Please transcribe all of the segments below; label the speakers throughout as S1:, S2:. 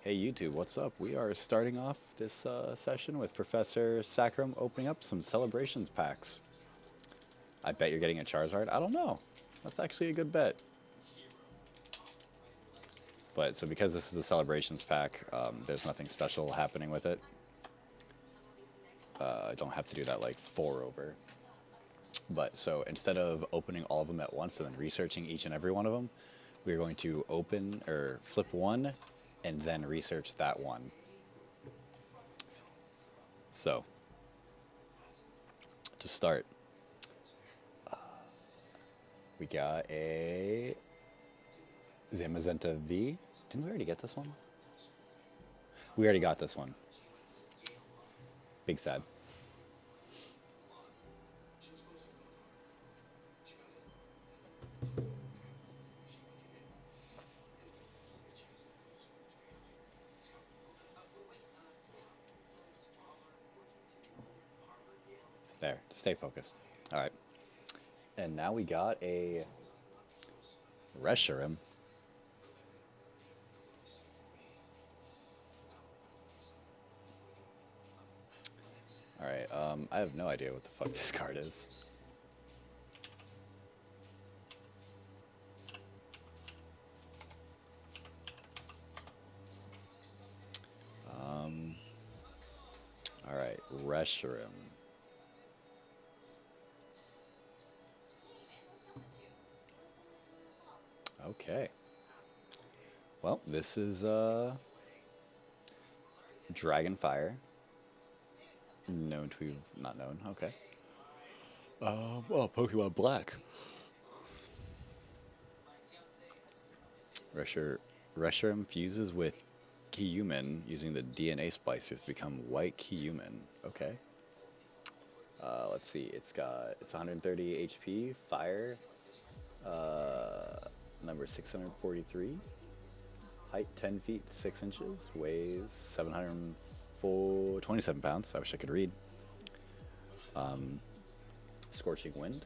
S1: Hey YouTube, what's up? We are starting off this session with Professor Saccharum opening up some celebrations packs. I bet you're getting a Charizard. I don't know. That's actually a good bet. But so because this is a celebrations pack, there's nothing special happening with it. I don't have to do that like 4 over. But so instead of opening all of them at once and then researching each and every one of them, we're going to open or flip one and then research that one. So to start, we got a Zamazenta V. Didn't we already get this one? We already got this one. Big sad. There, stay focused. All right. And now we got a Reshiram. All right, I have no idea what the fuck this card is. All right, Reshiram. Okay. Well, this is Dragonfire. Known to not known. Okay. Well, Pokemon Black. Reshiram fuses with Kyumin using the DNA splicers to become white Kyumin. Okay. Let's see. It's 130 HP, fire, number 643, height 10 feet 6 inches, weighs 727 pounds. I wish I could read. Scorching Wind,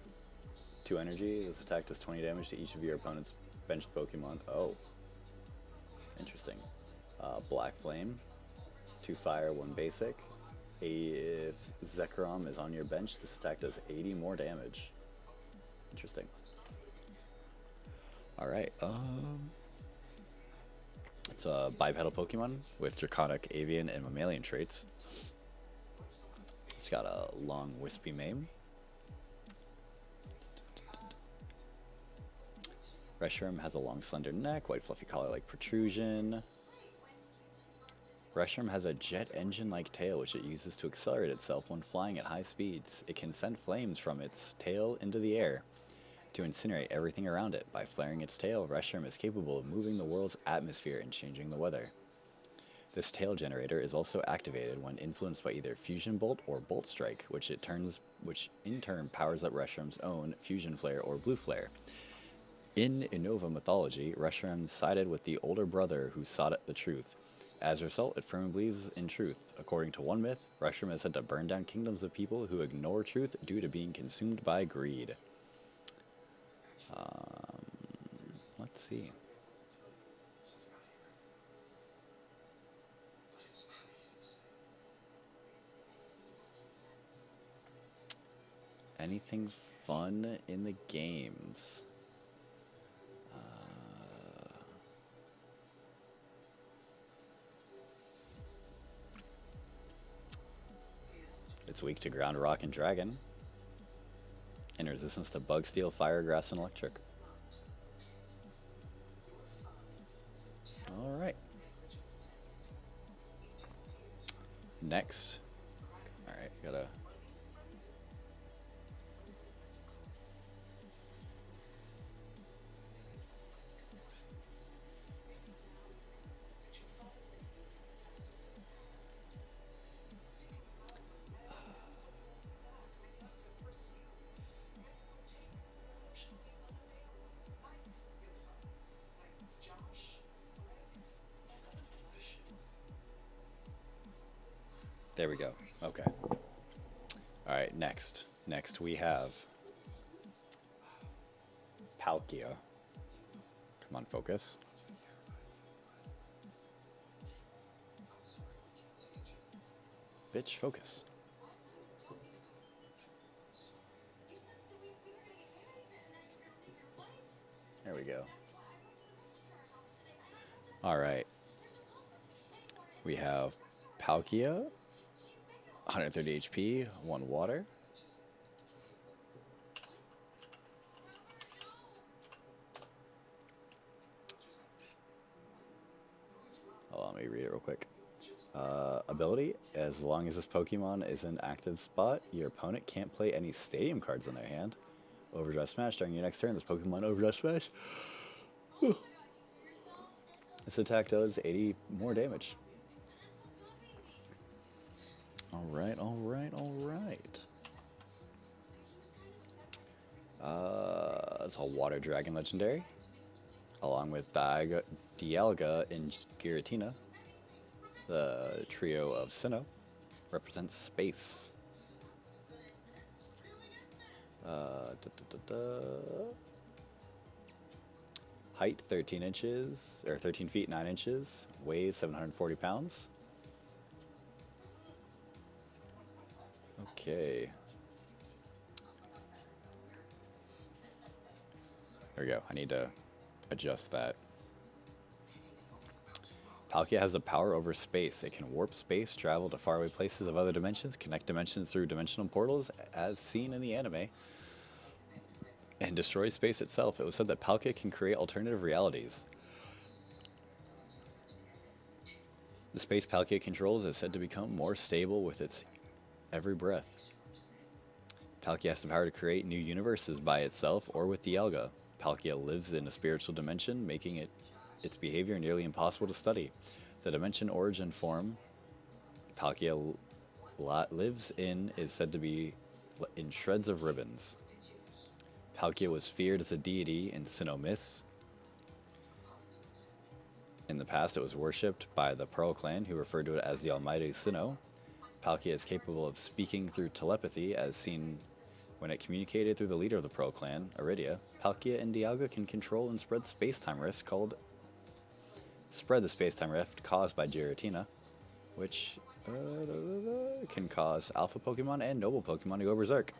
S1: 2 energy. This attack does 20 damage to each of your opponent's benched Pokemon. Oh, interesting. Black Flame, 2 fire, 1 basic. If Zekrom is on your bench, this attack does 80 more damage. Interesting. Alright, it's a bipedal Pokemon with Draconic, Avian, and Mammalian traits. It's got a long, wispy mane. Reshiram has a long, slender neck, white, fluffy collar-like protrusion. Reshiram has a jet engine-like tail, which it uses to accelerate itself when flying at high speeds. It can send flames from its tail into the air to incinerate everything around it. By flaring its tail, Reshiram is capable of moving the world's atmosphere and changing the weather. This tail generator is also activated when influenced by either Fusion Bolt or Bolt Strike, which in turn powers up Reshiram's own Fusion Flare or Blue Flare. In Innova mythology, Reshiram sided with the older brother who sought the truth. As a result, it firmly believes in truth. According to one myth, Reshiram is said to burn down kingdoms of people who ignore truth due to being consumed by greed. Let's see. Anything fun in the games? It's weak to ground, rock, and dragon. And resistance to bug, steel, fire, grass, and electric. Alright. Next. Alright, gotta... There we go. Okay. Alright, next. Next we have Palkia. Come on, focus. Bitch, focus. There we go. Alright. We have Palkia, 130 HP, 1 water. Hold on, let me read it real quick. Ability, as long as this Pokemon is in active spot, your opponent can't play any stadium cards in their hand. Overdrive Smash, during your next turn, this Pokemon Overdrive Smash. This attack does 80 more damage. Alright, alright, alright. It's a Water Dragon Legendary, along with Dialga and Giratina. The trio of Sinnoh represents space. Height 13 inches, or 13 feet 9 inches, weighs 740 pounds. Okay. There we go. I need to adjust that. Palkia has the power over space. It can warp space, travel to faraway places of other dimensions, connect dimensions through dimensional portals, as seen in the anime, and destroy space itself. It was said that Palkia can create alternative realities. The space Palkia controls is said to become more stable with its every breath. Palkia has the power to create new universes by itself or with Dialga. Palkia lives in a spiritual dimension, making its behavior nearly impossible to study. The dimension origin form Palkia lives in is said to be in shreds of ribbons. Palkia was feared as a deity in Sinnoh myths. In the past, it was worshipped by the Pearl Clan, who referred to it as the Almighty Sinnoh. Palkia is capable of speaking through telepathy, as seen when it communicated through the leader of the Pearl Clan, Iridia. Palkia and Dialga can control and spread space-time rifts the space-time rift caused by Giratina, which can cause alpha Pokemon and noble Pokemon to go berserk.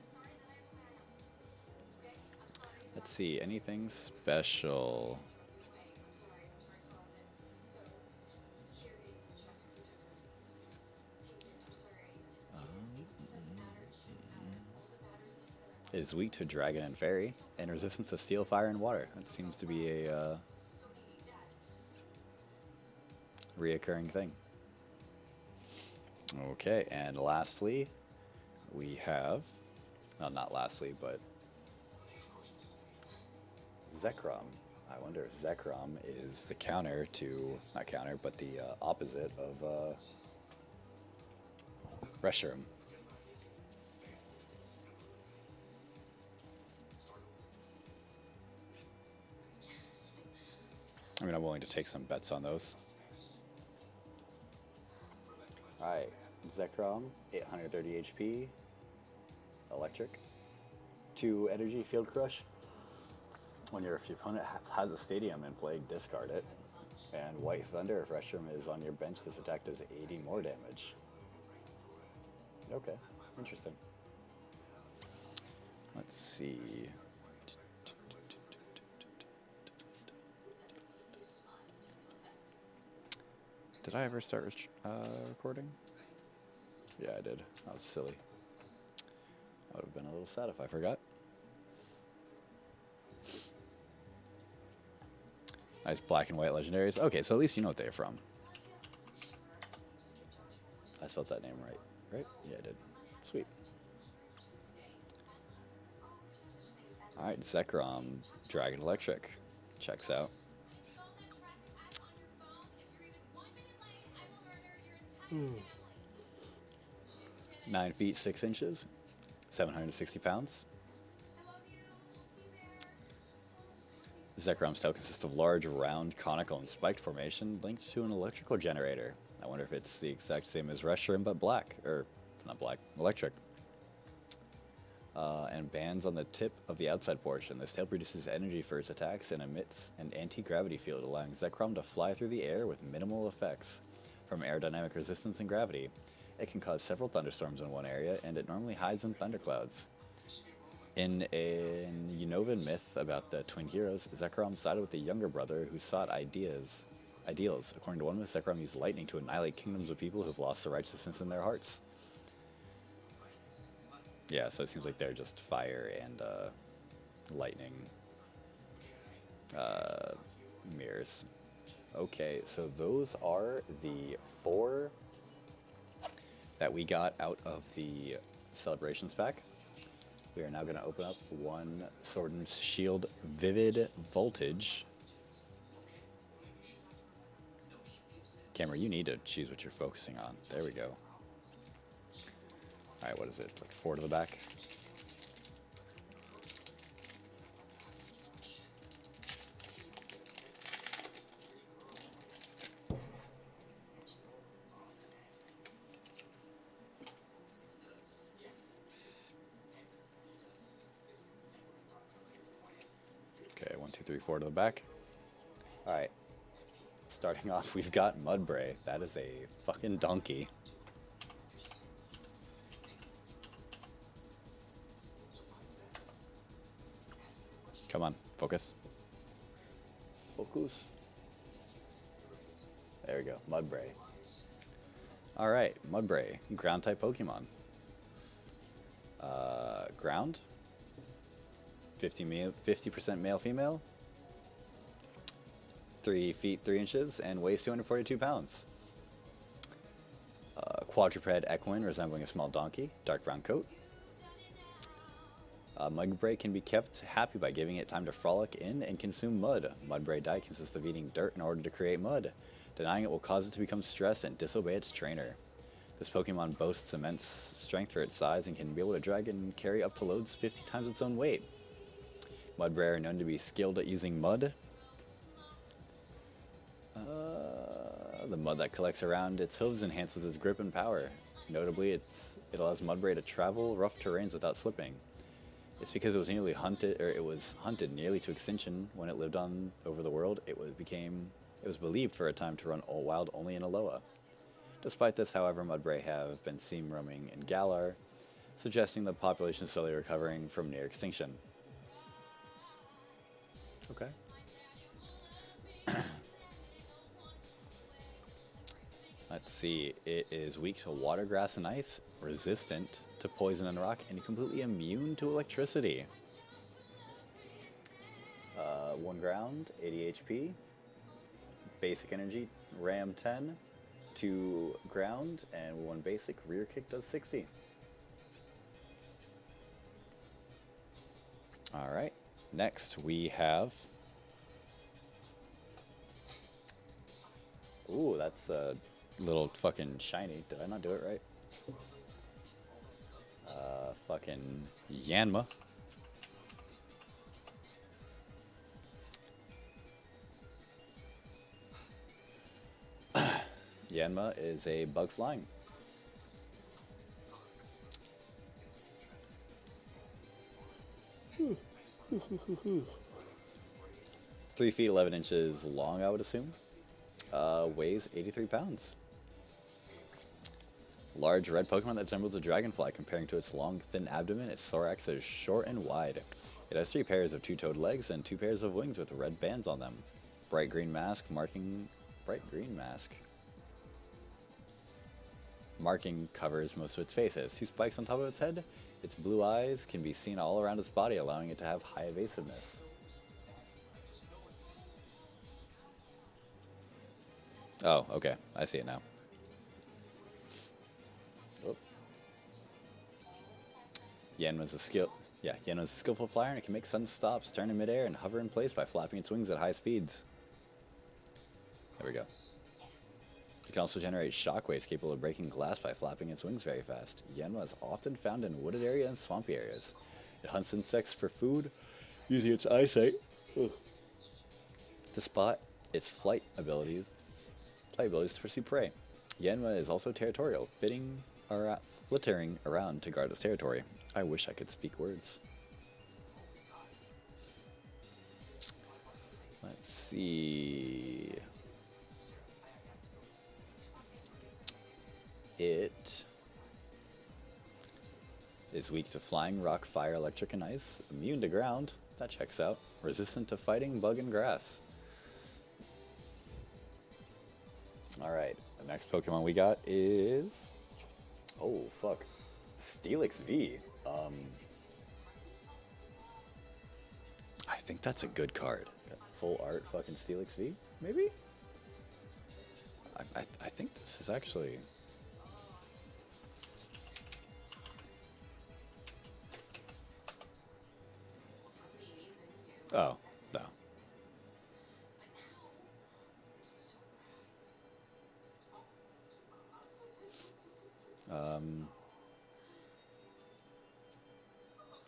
S1: Let's see, anything special? It is weak to Dragon and Fairy, and resistance to Steel, Fire, and Water. That seems to be a reoccurring thing. Okay, and lastly, we have, well, not lastly, but Zekrom. I wonder if Zekrom is the counter to, not counter, but the opposite of Reshiram. I mean, I'm willing to take some bets on those. Alright, Zekrom, 830 HP, electric, 2 energy, field crush. When your opponent has a stadium in play, discard it. And White Thunder, if Reshiram is on your bench, this attack does 80 more damage. Okay, interesting. Let's see. Did I ever start recording? Yeah, I did. That was silly. I would have been a little sad if I forgot. Nice black and white legendaries. Okay, so at least you know what they're from. I spelled that name right, right? Yeah, I did. Sweet. Alright, Zekrom, Dragon Electric. Checks out. Hmm. 9 feet 6 inches, 760 pounds. Zekrom's tail consists of large, round, conical, and spiked formation linked to an electrical generator. I wonder if it's the exact same as Reshiram, but black. Or, not black, electric. And bands on the tip of the outside portion. This tail produces energy for its attacks and emits an anti-gravity field, allowing Zekrom to fly through the air with minimal effects from aerodynamic resistance and gravity. It can cause several thunderstorms in one area, and it normally hides in thunderclouds. In an Unovan myth about the twin heroes, Zekrom sided with the younger brother who sought ideals. According to one myth, Zekrom used lightning to annihilate kingdoms of people who've lost the righteousness in their hearts. Yeah, so it seems like they're just fire and lightning mirrors. Okay, so those are the 4 that we got out of the Celebrations pack. We are now going to open up one Sword and Shield Vivid Voltage. Camera, you need to choose what you're focusing on. There we go. Alright, what is it? Like 4 to the back? Okay, 1, 2, 3, 4 to the back. Alright. Starting off, we've got Mudbray. That is a fucking donkey. Come on, focus. Focus. There we go, Mudbray. Alright, Mudbray, ground type Pokemon. Ground. 50% male female. 3 feet 3 inches and weighs 242 pounds. Quadruped equine resembling a small donkey, dark brown coat. Mudbray can be kept happy by giving it time to frolic in and consume mud. Mudbray diet consists of eating dirt in order to create mud. Denying it will cause it to become stressed and disobey its trainer. This Pokemon boasts immense strength for its size and can be able to drag and carry up to loads 50 times its own weight. Mudbray are known to be skilled at using mud. The mud that collects around its hooves enhances its grip and power. Notably, it allows Mudbray to travel rough terrains without slipping. It's because it was hunted nearly to extinction when it lived on over the world. It was believed for a time to run all wild only in Alola. Despite this, however, Mudbray have been seen roaming in Galar, suggesting the population is slowly recovering from near extinction. Okay. Let's see, it is weak to water, grass, and ice, resistant to poison and rock, and completely immune to electricity. 1 ground, 80 HP, basic energy, ram 10, 2 ground, and 1 basic, rear kick does 60. Alright, next we have... Ooh, that's a little fucking shiny. Did I not do it right? Fucking Yanma. Yanma is a bug flying. Three feet 11 inches long, I would assume. Weighs 83 pounds. Large red Pokemon that resembles a dragonfly. Comparing to its long, thin abdomen, its thorax is short and wide. It has 3 pairs of 2-toed legs and 2 pairs of wings with red bands on them. Bright green mask marking covers most of its face. It has 2 spikes on top of its head. Its blue eyes can be seen all around its body, allowing it to have high evasiveness. Oh, okay. I see it now. Oh. Yanma's a skillful flyer, and it can make sudden stops, turn in midair, and hover in place by flapping its wings at high speeds. There we go. It can also generate shockwaves capable of breaking glass by flapping its wings very fast. Yanma is often found in wooded areas and swampy areas. It hunts insects for food, using its eyesight to spot its flight abilities to pursue prey. Yanma is also territorial, flittering around to guard its territory. I wish I could speak words. Let's see. It is weak to flying, rock, fire, electric, and ice. Immune to ground. That checks out. Resistant to fighting, bug, and grass. Alright, the next Pokemon we got is... Oh, fuck. Steelix V. I think that's a good card. Got full art fucking Steelix V, maybe? I think this is actually... Oh, no.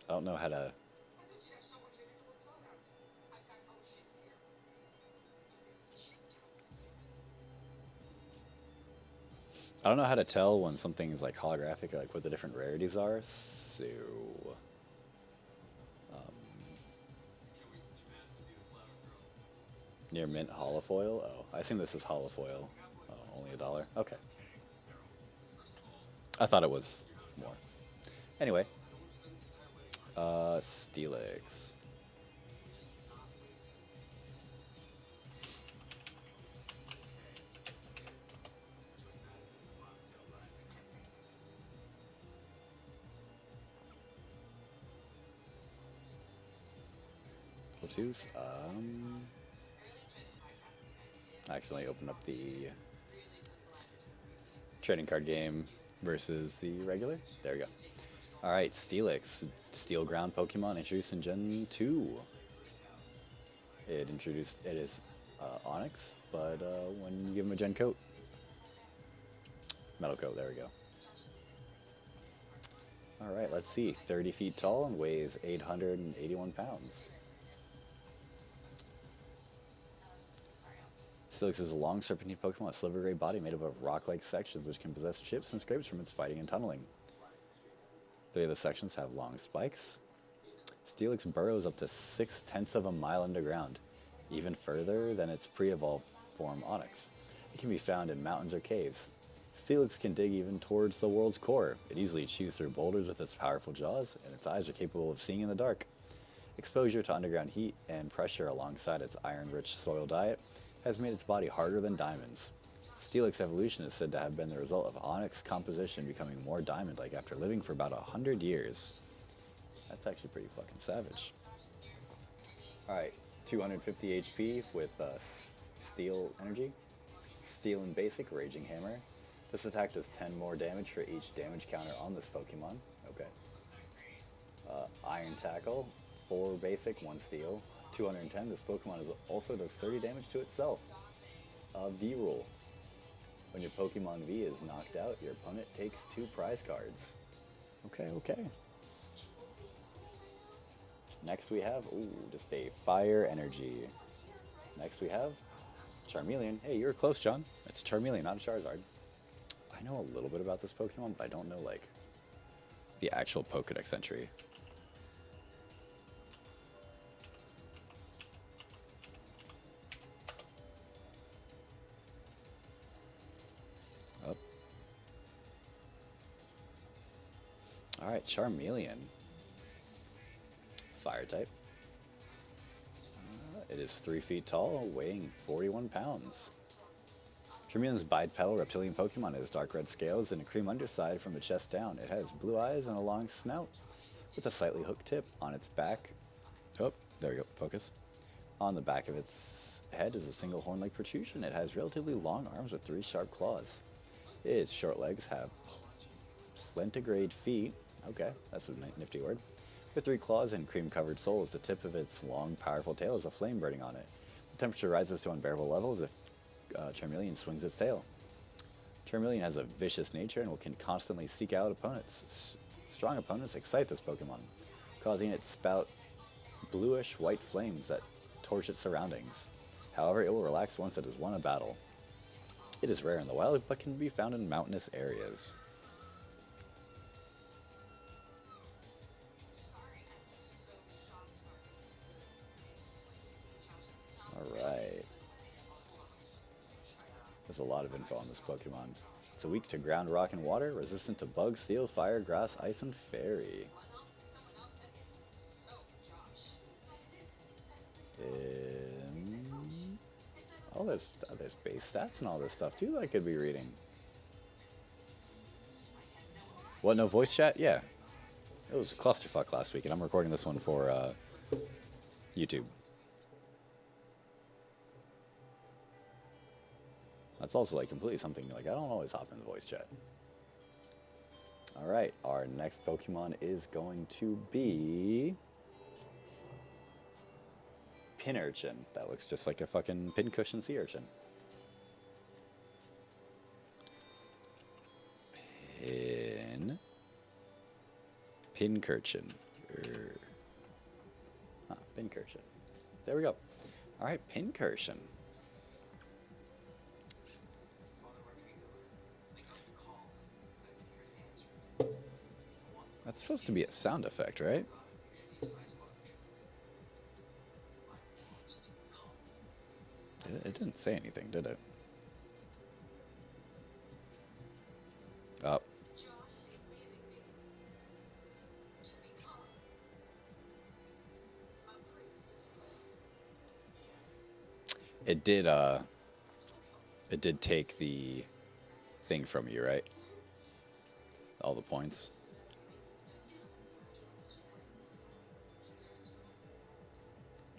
S1: I don't know how to... I don't know how to tell when something is like holographic or like what the different rarities are, so... Near mint holofoil? Oh, I assume this is holofoil. Oh, only $1. Okay. I thought it was more. Anyway. Steelix. Whoopsies. I accidentally opened up the trading card game versus the regular. There we go. Alright, Steelix. Steel ground Pokemon introduced in Gen 2. It is Onyx, but when you give him a Gen coat. Metal coat, there we go. Alright, let's see. 30 feet tall and weighs 881 pounds. Steelix is a long serpentine Pokemon with a silver gray body made up of rock-like sections which can possess chips and scrapes from its fighting and tunneling. 3 of the sections have long spikes. Steelix burrows up to 6/10 of a mile underground, even further than its pre-evolved form Onyx. It can be found in mountains or caves. Steelix can dig even towards the world's core. It easily chews through boulders with its powerful jaws, and its eyes are capable of seeing in the dark. Exposure to underground heat and pressure alongside its iron-rich soil diet has made its body harder than diamonds. Steelix evolution is said to have been the result of Onyx composition becoming more diamond-like after living for about 100 years. That's actually pretty fucking savage. Alright, 250 HP with Steel Energy. Steel and Basic, Raging Hammer. This attack does 10 more damage for each damage counter on this Pokemon. Okay. Iron Tackle, 4 Basic, 1 Steel. 210, this Pokemon also does 30 damage to itself. V-Rule. When your Pokemon V is knocked out, your opponent takes 2 prize cards. Okay. Next we have, just a Fire Energy. Next we have Charmeleon. Hey, you were close, John. It's a Charmeleon, not a Charizard. I know a little bit about this Pokemon, but I don't know, like, the actual Pokedex entry. Alright, Charmeleon. Fire type. It is 3 feet tall, weighing 41 pounds. Charmeleon's bipedal reptilian Pokemon has dark red scales and a cream underside from the chest down. It has blue eyes and a long snout with a slightly hooked tip on its back. Oh, there we go, focus. On the back of its head is a single horn-like protrusion. It has relatively long arms with 3 sharp claws. Its short legs have plantigrade feet. Okay, that's a nifty word. With 3 claws and cream-covered soles, the tip of its long, powerful tail has a flame burning on it. The temperature rises to unbearable levels if Charmeleon swings its tail. Charmeleon has a vicious nature and can constantly seek out opponents. Strong opponents excite this Pokemon, causing it to spout bluish-white flames that torch its surroundings. However, it will relax once it has won a battle. It is rare in the wild, but can be found in mountainous areas. Alright. There's a lot of info on this Pokemon. It's weak to ground, rock, and water, resistant to bug, steel, fire, grass, ice, and fairy. Oh, there's base stats and all this stuff too that I could be reading. What, no voice chat? Yeah. It was clusterfuck last week, and I'm recording this one for YouTube. That's also like completely something like I don't always hop in the voice chat. Alright, our next Pokemon is going to be Pin Urchin. That looks just like a fucking pincushion sea urchin. Pincurchin. Pincurchin. There we go. Alright, Pincurchin. That's supposed to be a sound effect, right? It didn't say anything, did it? Oh. It did take the thing from you, right? All the points.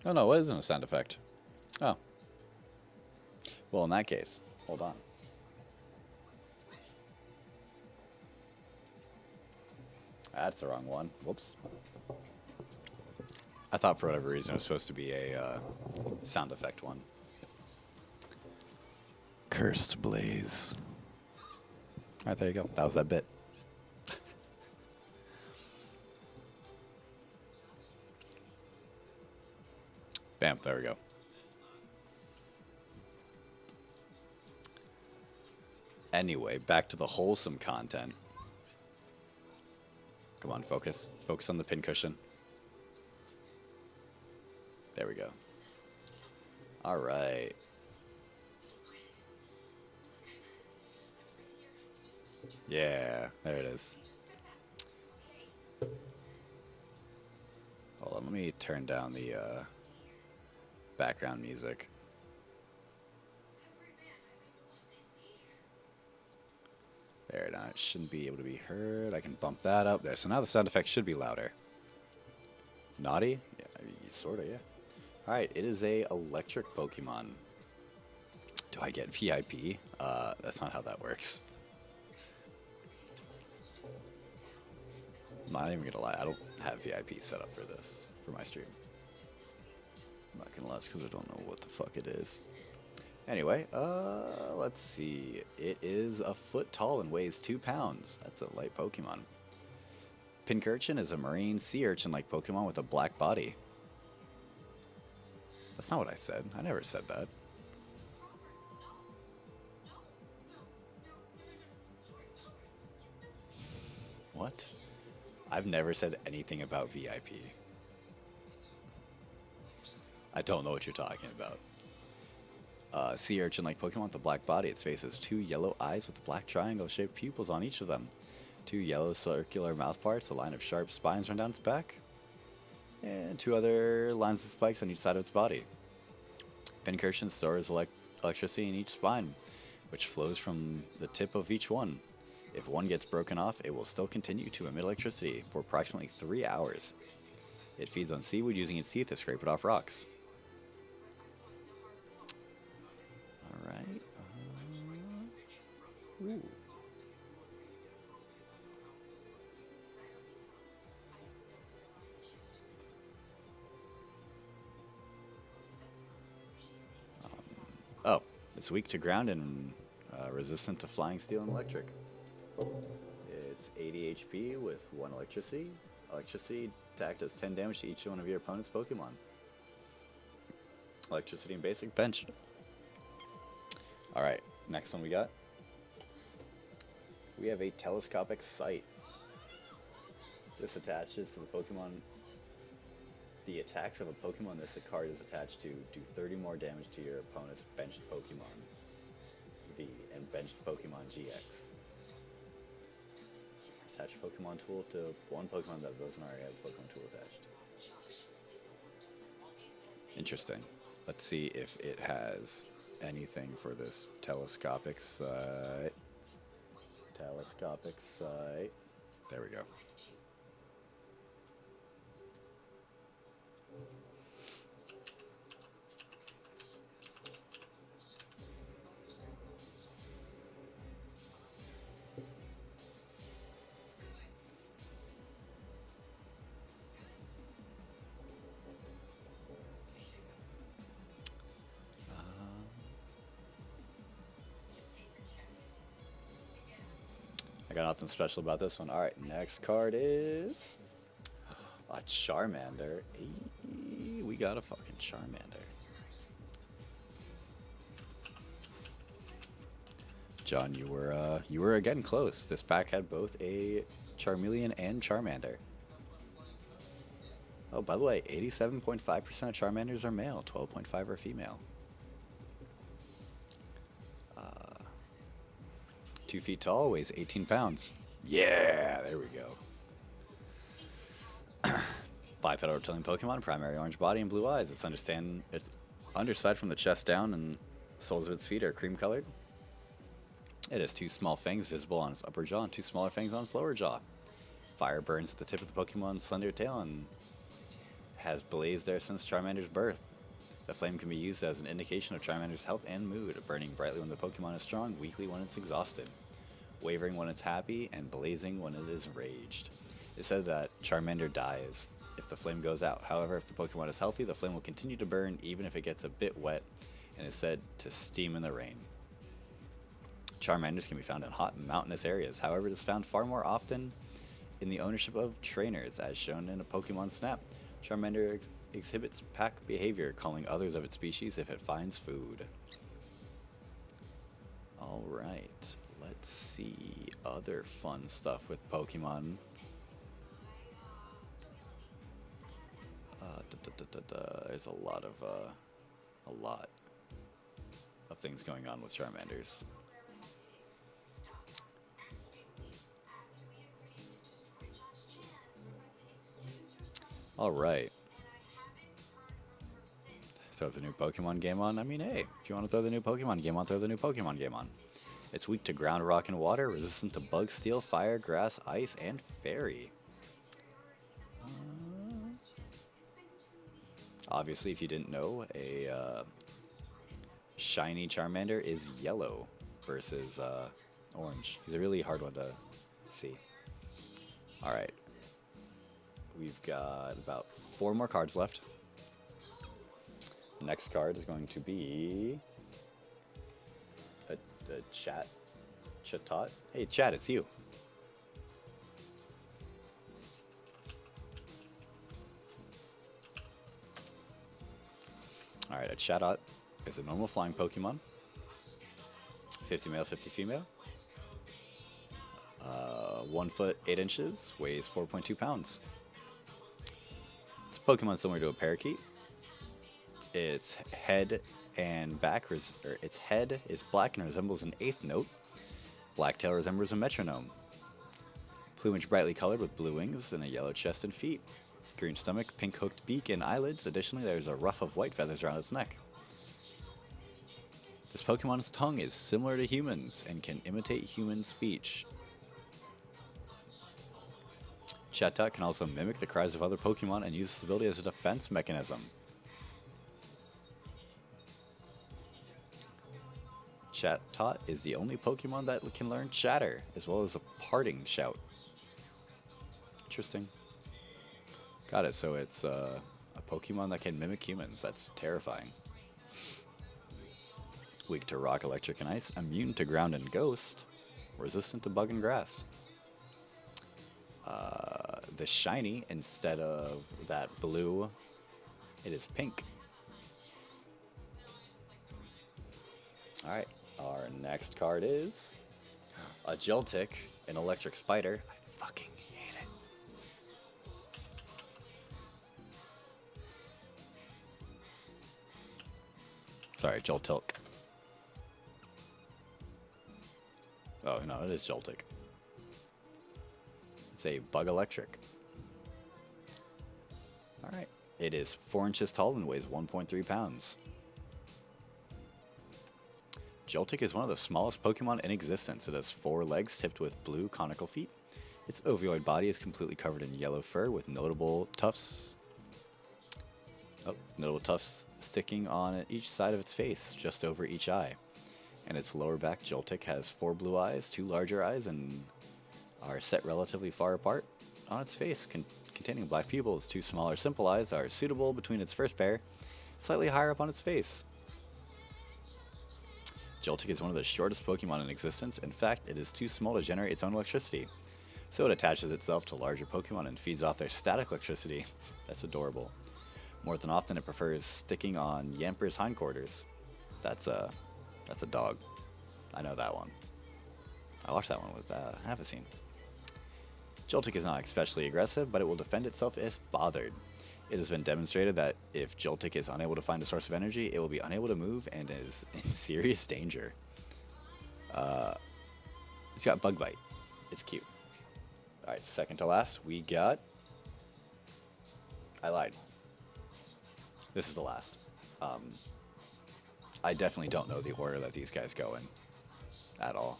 S1: Oh no, it isn't a sound effect. Oh. Well, in that case, hold on. That's the wrong one. Whoops. I thought for whatever reason it was supposed to be a sound effect one. Cursed Blaze. Alright, there you go. That was that bit. Bam, there we go. Anyway, back to the wholesome content. Come on, focus. Focus on the pincushion. There we go. Alright. Yeah, there it is. Hold on, let me turn down the background music. There, now it shouldn't be able to be heard. I can bump that up there. So now the sound effect should be louder. Naughty? Yeah, sort of, yeah. Alright, it is a electric Pokemon. Do I get VIP? That's not how that works. I'm not even gonna lie, I don't have VIP set up for this, for my stream. I'm not gonna lie, because I don't know what the fuck it is. Anyway, let's see. It is a foot tall and weighs 2 pounds. That's a light Pokemon. Pincurchin is a marine sea urchin-like Pokemon with a black body. That's not what I said. I never said that. What? I've never said anything about VIP. I don't know what you're talking about. Sea urchin-like Pokemon with a black body. Its face has 2 yellow eyes with black triangle-shaped pupils on each of them. 2 yellow circular mouth parts, a line of sharp spines run down its back, and 2 other lines of spikes on each side of its body. Pincurchin stores electricity in each spine, which flows from the tip of each one. If one gets broken off, it will still continue to emit electricity for approximately 3 hours. It feeds on seaweed using its teeth to scrape it off rocks. Alright. Ooh. Oh, it's weak to ground and resistant to flying, steel, and electric. It's 80 HP with 1 electricity. Electricity attack does 10 damage to each one of your opponent's Pokemon. Electricity and basic bench. Alright, next one we got. We have a telescopic sight. This attaches to the Pokemon. The attacks of a Pokemon this card is attached to do 30 more damage to your opponent's benched Pokemon. V and benched Pokemon GX. Attach Pokemon tool to one Pokemon that doesn't already have a Pokemon tool attached. Interesting. Let's see if it has anything for this telescopic sight. Telescopic sight. There we go. I got nothing special about this one. Alright, next card is a Charmander. Hey, we got a fucking Charmander. John, you were again close. This pack had both a Charmeleon and Charmander. Oh, by the way, 87.5% of Charmanders are male, 12.5% are female. 2 feet tall, weighs 18 pounds. Yeah, there we go. Bipedal reptilian Pokemon, primary orange body and blue eyes. Its underside from the chest down and soles of its feet are cream colored. It has 2 small fangs visible on its upper jaw and 2 smaller fangs on its lower jaw. Fire burns at the tip of the Pokemon's slender tail and has blazed there since Charmander's birth. The flame can be used as an indication of Charmander's health and mood, burning brightly when the Pokemon is strong, weakly when it's exhausted, wavering when it's happy, and blazing when it is enraged. It's said that Charmander dies if the flame goes out. However, if the Pokemon is healthy, the flame will continue to burn even if it gets a bit wet, and is said to steam in the rain. Charmanders can be found in hot and mountainous areas. However, it is found far more often in the ownership of trainers, as shown in a Pokemon Snap. Charmander exhibits pack behavior, calling others of its species if it finds food. Alright, let's see other fun stuff with Pokemon. There's a lot of things going on with Charmanders. Alright. Throw the new Pokemon game on? I mean, hey, if you want to throw the new Pokemon game on, throw the new Pokemon game on. It's weak to ground, rock, and water, resistant to bug, steel, fire, grass, ice, and fairy. Obviously, if you didn't know, a shiny Charmander is yellow versus orange. He's a really hard one to see. Alright. We've got about 4 more cards left. Next card is going to be a Chatot. Hey, Chat, it's you. Alright, a Chatot is a normal flying Pokemon. 50 male, 50 female. 1 foot 8 inches, weighs 4.2 pounds. It's a Pokemon similar to a parakeet. Its head and back, its head is black and resembles an 8th note. Black tail resembles a metronome. Plumage brightly colored with blue wings and a yellow chest and feet. Green stomach, pink hooked beak, and eyelids. Additionally, there's a ruff of white feathers around its neck. This Pokemon's tongue is similar to humans and can imitate human speech. Chatot can also mimic the cries of other Pokemon and use this ability as a defense mechanism. Chatot is the only Pokemon that can learn Chatter, as well as a parting shout. Interesting. Got it, so it's a Pokemon that can mimic humans. That's terrifying. Weak to rock, electric, and ice. Immune to ground and ghost. Resistant to bug and grass. The shiny, instead of that blue, it is pink. Alright, our next card is a Joltik, an electric spider. I fucking hate it. Sorry, Joltik. Oh, no, it is Joltik. It's a Bug Electric. Alright. It is 4 inches tall and weighs 1.3 pounds. Joltik is one of the smallest Pokemon in existence. It has 4 legs tipped with blue conical feet. Its ovoid body is completely covered in yellow fur with notable tufts sticking on each side of its face, just over each eye. And its lower back, Joltik, has 4 blue eyes, 2 larger eyes, and are set relatively far apart on its face, containing black pupils. 2 smaller simple eyes are suitable between its first pair, slightly higher up on its face. Joltik is one of the shortest Pokemon in existence. In fact, it is too small to generate its own electricity. So it attaches itself to larger Pokemon and feeds off their static electricity. That's adorable. More than often, it prefers sticking on Yamper's hindquarters. That's a dog. I know that one. I watched that one with Avacine. Joltik is not especially aggressive, but it will defend itself if bothered. It has been demonstrated that if Joltik is unable to find a source of energy, it will be unable to move and is in serious danger. It's got Bug Bite. It's cute. Alright, second to last, we got... I lied. This is the last. I definitely don't know the order that these guys go in at all.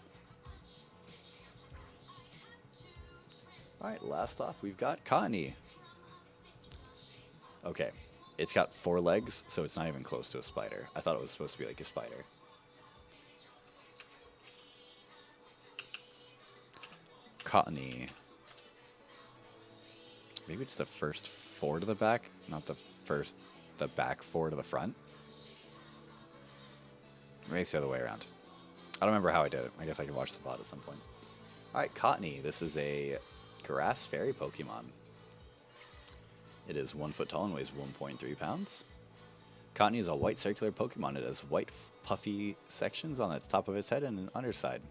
S1: Alright, last off, we've got Cottony. Okay, it's got 4 legs, so it's not even close to a spider. I thought it was supposed to be like a spider. Cottony. Maybe it's the first 4 to the back, not the back 4 to the front. Maybe it's the other way around. I don't remember how I did it. I guess I can watch the plot at some point. Alright, Cottony. This is a grass fairy Pokemon. It is 1 foot tall and weighs 1.3 pounds. Cottony is a white circular Pokemon. It has white puffy sections on the top of its head and an underside.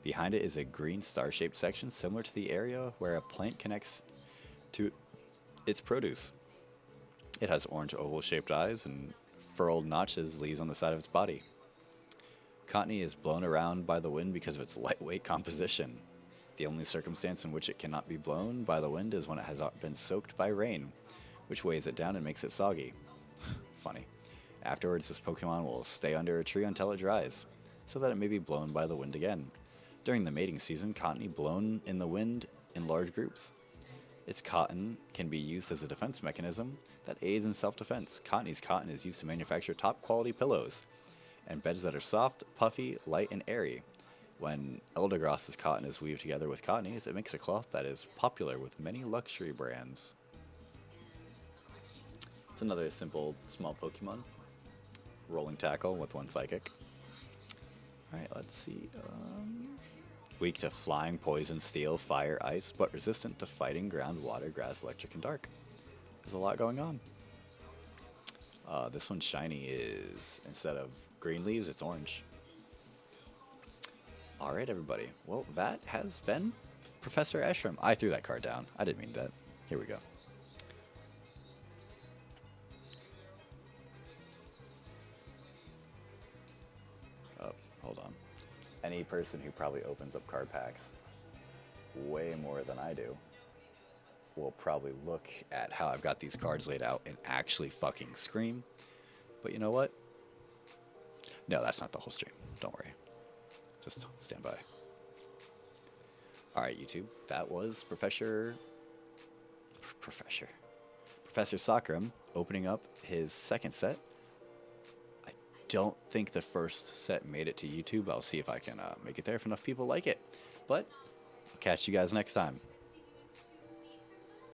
S1: Behind it is a green star-shaped section similar to the area where a plant connects to its produce. It has orange oval-shaped eyes and furrowed notches leaves on the side of its body. Cottony is blown around by the wind because of its lightweight composition. The only circumstance in which it cannot be blown by the wind is when it has been soaked by rain, which weighs it down and makes it soggy. Funny. Afterwards, this Pokemon will stay under a tree until it dries, so that it may be blown by the wind again. During the mating season, Cottony blown in the wind in large groups. Its cotton can be used as a defense mechanism that aids in self-defense. Cottony's cotton is used to manufacture top-quality pillows and beds that are soft, puffy, light, and airy. When Eldegoss's cotton is weaved together with Cottony's, it makes a cloth that is popular with many luxury brands. It's another simple, small Pokemon. Rolling Tackle with 1 Psychic. Alright, let's see. Weak to flying, poison, steel, fire, ice, but resistant to fighting, ground, water, grass, electric, and dark. There's a lot going on. This one's shiny is, instead of green leaves, it's orange. Alright, everybody. Well, that has been Professor Saccharum. I threw that card down. I didn't mean that. Here we go. Oh, hold on. Any person who probably opens up card packs way more than I do will probably look at how I've got these cards laid out and actually fucking scream. But you know what? No, that's not the whole stream. Don't worry. Just stand by. Alright, YouTube. That was Professor Saccharum opening up his second set. I don't think the first set made it to YouTube. I'll see if I can make it there if enough people like it. But I'll catch you guys next time.